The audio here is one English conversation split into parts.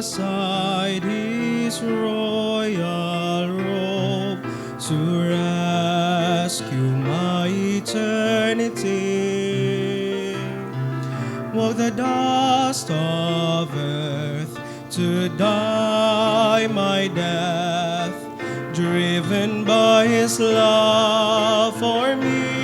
aside his royal robe to rescue my eternity. Walk the dust of earth to die my death, driven by his love for me.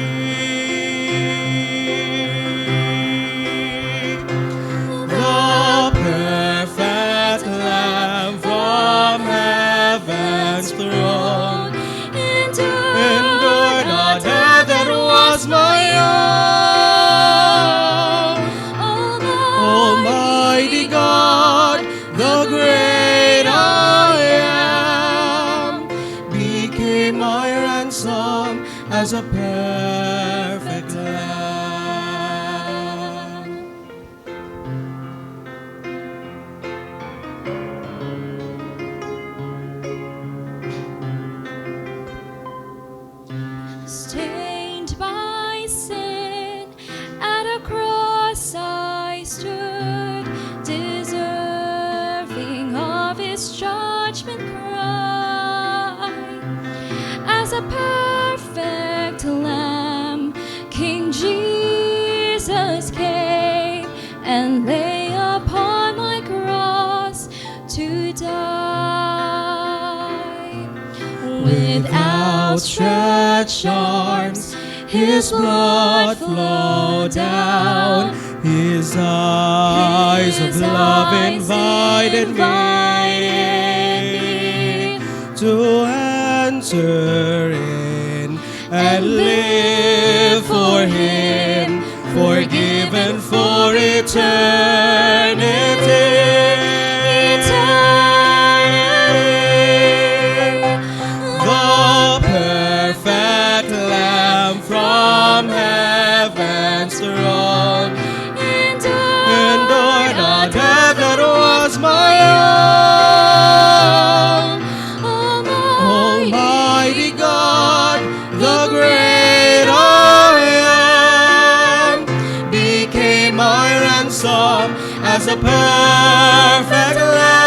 The perfect Lamb from heaven's throne endured a death that was my own. Almighty God, the great I am, became my ransom as a perfect Lamb. Stained by sin, at a cross I stood, deserving of his judgment cry. As a perfect Lamb, King Jesus came and lay upon my cross to die. With outstretched arms, his blood flowed down. His eyes of love invited me to enter in and live for him, forgiven for eternity. The perfect Lamb from heaven's throne endured a death that was my own. Almighty God, the great I am, became my ransom as a perfect Lamb.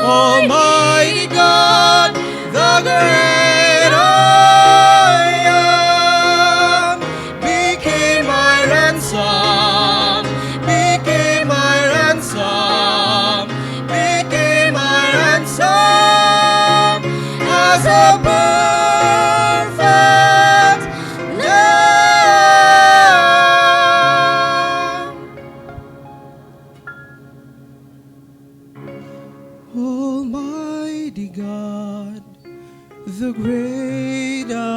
Almighty God, the great I am, became my ransom, became my ransom, became my ransom as a perfect Lamb. Almighty God, the great I